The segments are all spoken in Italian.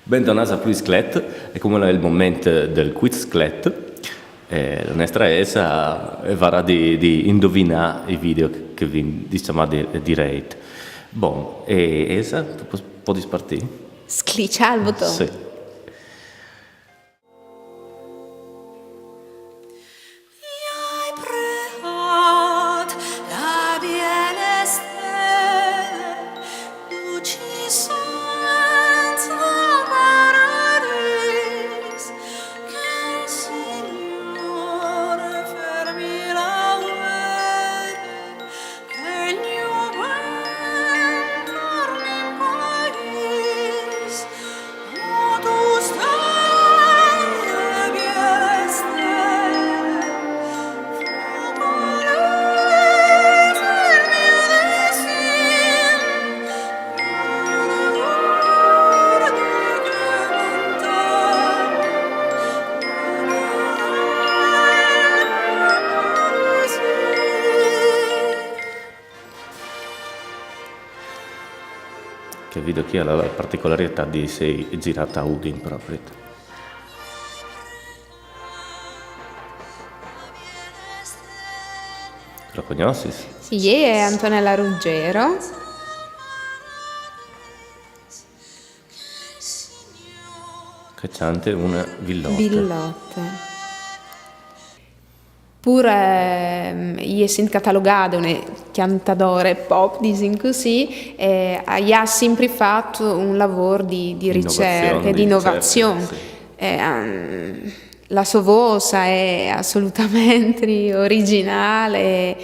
Bentornati a Plus Clet, e come è il momento del quiz Clet, la nostra Elsa varrà di indovinare i video che vi diciamo direi. Bon, e Elsa, tu puoi partire? Scliccia il bottone. Sì. Che video che ha la particolarità di essere girata a Udin proprio. Lo conosci? Sì, è Antonella Ruggero. Che canta una villotta. Villotte. Pure io sono catalogata un cantatore pop, diciamo così, e ha sempre fatto un lavoro di ricerca e di innovazione. Sì. La sua voce è assolutamente originale,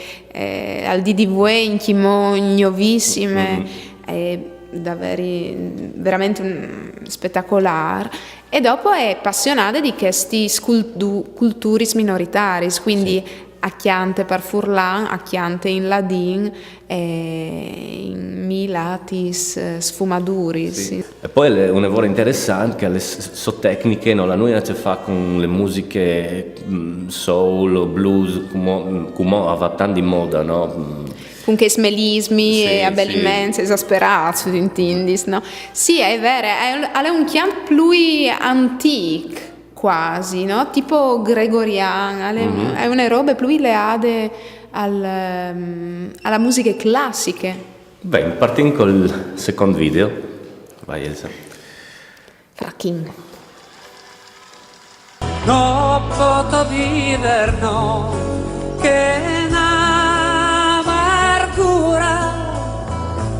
al di di nuovissime, è davvero veramente spettacolare. E dopo è appassionata di questi culturi minoritari, quindi acchiante per Furlan, acchiante in ladin e in milatis sfumaduris. Sì. E poi è un lavoro interessante che le tecniche non la noi ci fa con le musiche soul, blues, come va tanto di moda, no? Con che smelismi e abbellimenti esasperati, intindis, no? Sì, è vero, è un chiant più antico, quasi, no? Tipo gregoriano, è una roba più legata alla musica classica. Bene, partiamo col secondo video. Vai Elsa. Fucking. No posso vivere, no, che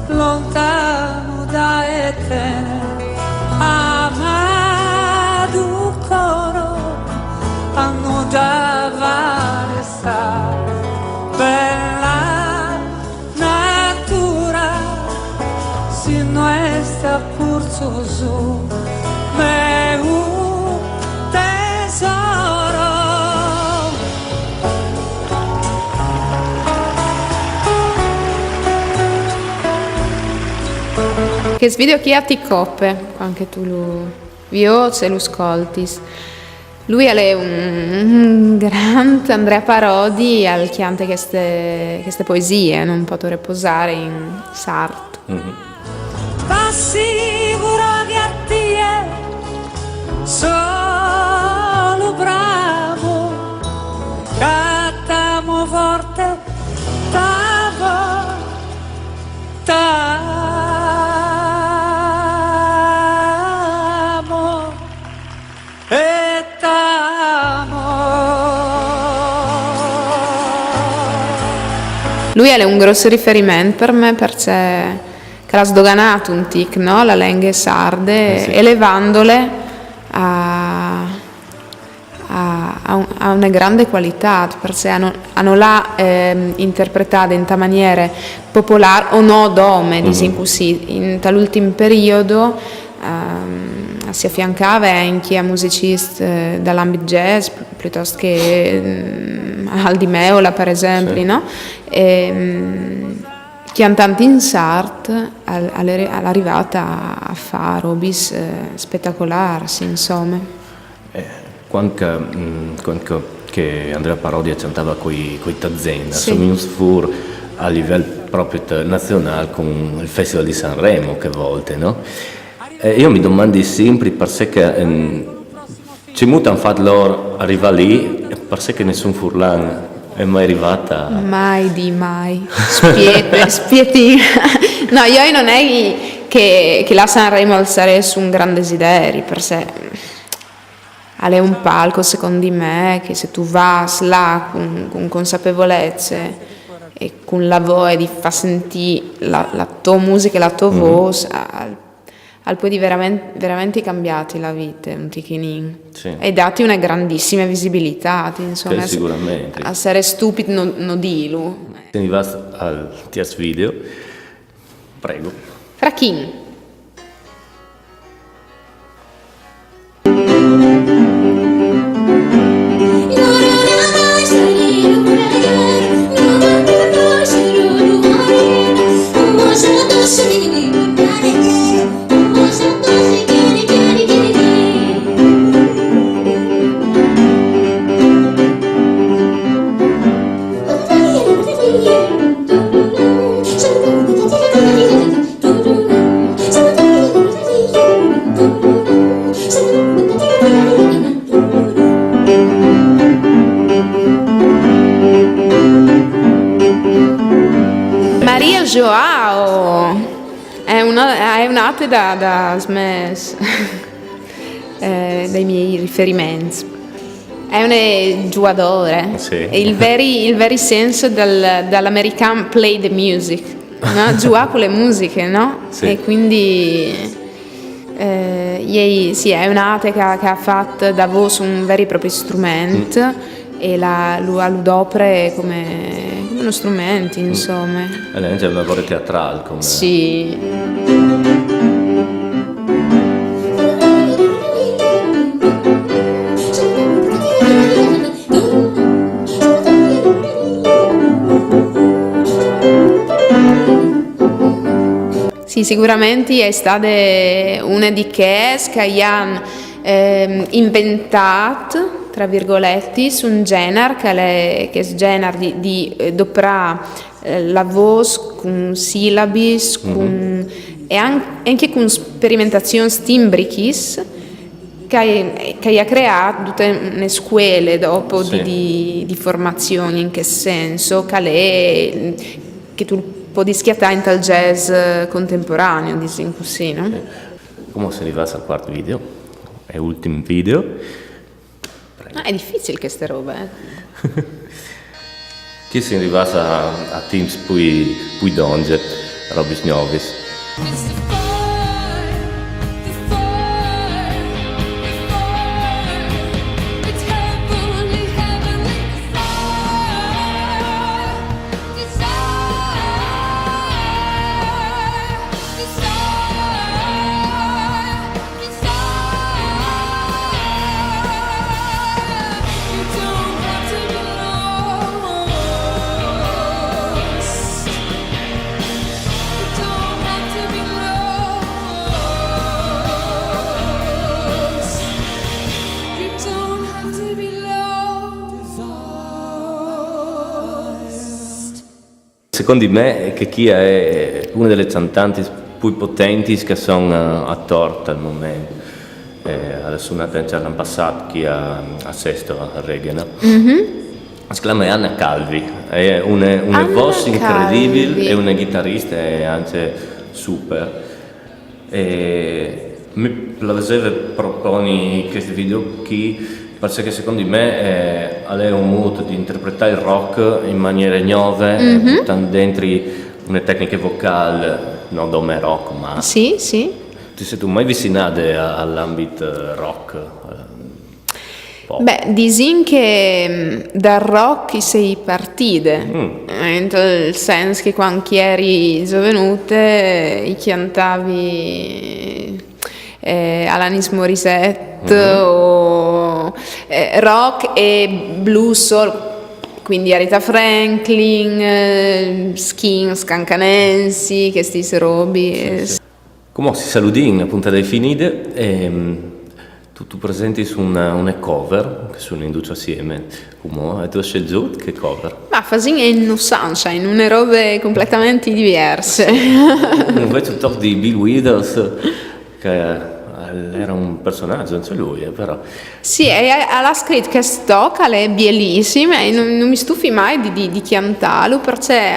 lontano da te, amato coro, hanno da valesa, bella natura, si no esta curso su, me un tesoro. Che video chi ha ti coppe, anche tu lo vioce lo ascoltis. Lui è un grande Andrea Parodi al chiante queste poesie, non posso riposare in sarto. T'assicuro che a te solo bravo, cattamo forte, t'amo. Lui è un grosso riferimento per me perché ha sdoganato un tic, no? La lingue sarde, sì. Elevandole a una grande qualità, perché hanno là interpretate in ta maniera popolare o no dome, diciamo così. In tall'ultimo periodo si affiancava anche a musicisti dall'ambito jazz, piuttosto che Aldi Meola, per esempio, sì. No? Chiantanti in Sart all'arrivata a fare robis spettacolari, insomma. Quando che Andrea Parodi cantava coi Tazzena, sì. Fur a livello proprio nazionale con il Festival di Sanremo che volte, no? Io mi domando sempre perché c'è molto hanno fatto loro arrivare lì e perché nessun furlan è mai arrivata. Mai di mai. Spieti. No, io non è che la Sanremo alzare su un gran desiderio, per sé. È un palco, secondo me, che se tu vai là con consapevolezza e con la voce di far sentire la tua musica e la tua voce, al poi di veramente cambiati la vita, un ticchinin. Sì. E dati una grandissima visibilità, insomma. Sicuramente. A essere stupido non dirlo. Se ne va al terzo video, prego. Frachin. Maria Joao è un'ate da smes dai miei riferimenti. È un giocatore, sì. È il veri senso dall'American play the music, no? Giocare con le musiche, no? Sì. E quindi sì, è un'ate che ha fatto da voi un vero e proprio strumento e lo adopera come uno strumento, insomma. E lei è una voce teatrale. Come... Sì. Sì, sicuramente è stata una di che hanno inventato, tra virgolette, su un genere che è il genere di doprare la voce con sillabi, e anche con sperimentazioni timbriche che ha creato tutte le scuole dopo sì. di formazione, in che senso, che tu puoi schiattare in tal jazz contemporaneo, diciamo così, no? Come se arrivasse al quarto video, è l'ultimo video. È difficile queste robe. Chi si arrivasse a teams poi donge, Robis Novis. Secondo me che chi è una delle cantanti più potenti che sono a torta al momento. Adesso una tenza l'anno passato chi a Sesto a Regena. Si chiama Anna Calvi, è una voce incredibile, è una chitarrista e anche super. Mi piaceva proporre questo video qui perché secondo me è un modo di interpretare il rock in maniera nuove, buttando dentro una tecnica vocale, non come rock, ma... Sì, sì. Ti sei tu mai avvicinato all'ambito rock? Beh, disin che dal rock sei partite, nel senso che quando eri giovanute cantavi Alanis Morissette o rock e blues soul, quindi Aretha Franklin, Skin, Scancanensi, che stesse robi. Sì. Come si saluti in punta dei finite tu presenti su una cover che sono in assieme, come tu hai scelto che cover? Ma fasin è No Sunshine, una robe completamente diverse. Invece il talk di Bill Withers che era un personaggio, non c'è lui, però. Sì, e l'ha scritto che stocca, è bellissima e non mi stufi mai di chiantarlo perché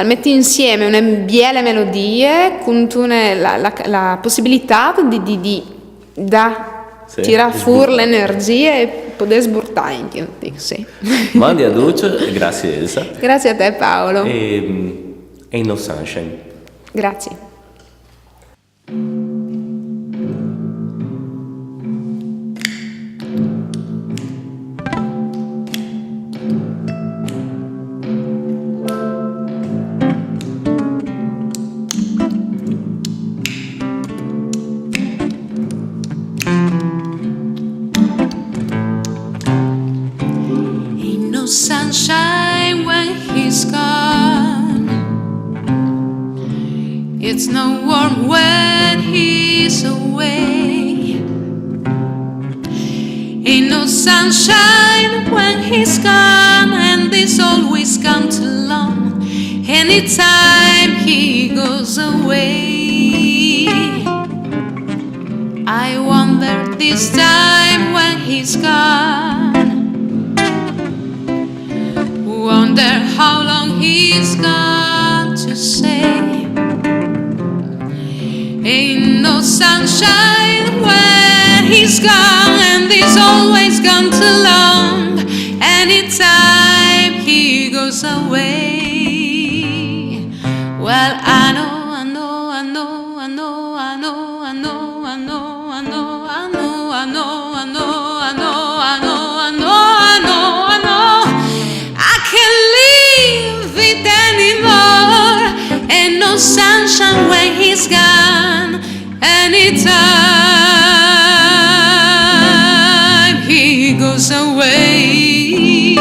metti insieme una belle melodie con la possibilità di tirare fuori l'energia e poter sburtare in chiunque, sì. Mandi a Duccio e grazie Elsa. Grazie a te Paolo. E No Sunshine. Grazie. Sunshine when he's gone. It's no warm when he's away. Ain't no sunshine when he's gone, and this always comes along anytime he goes away. I wonder this time when he's gone, wonder how long he's got to stay. Ain't no sunshine when he's gone, and he's always gone too long anytime he goes away. Well, I know sunshine when he's gone, anytime he goes away.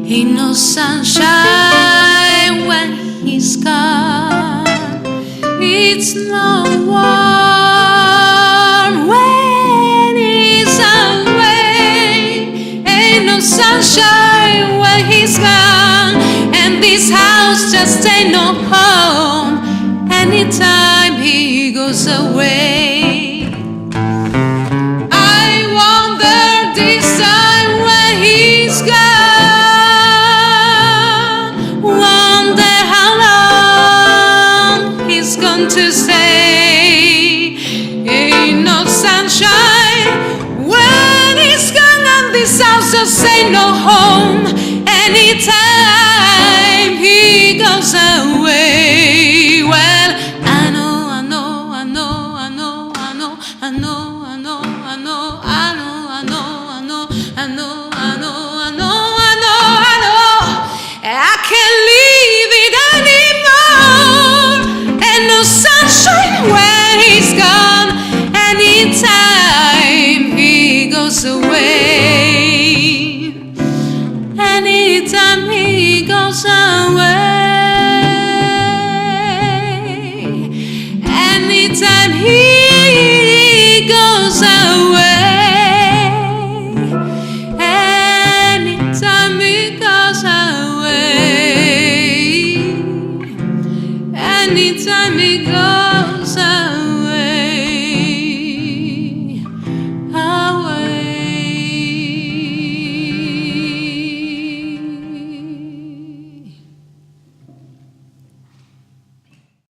Ain't no sunshine when he's gone. It's no warm when he's away. Ain't no sunshine when he's gone, and this house just ain't no home anytime he goes away. I wonder this time when he's gone, to say. Ain't no sunshine when he's gone, and this house just ain't no home anytime he goes away.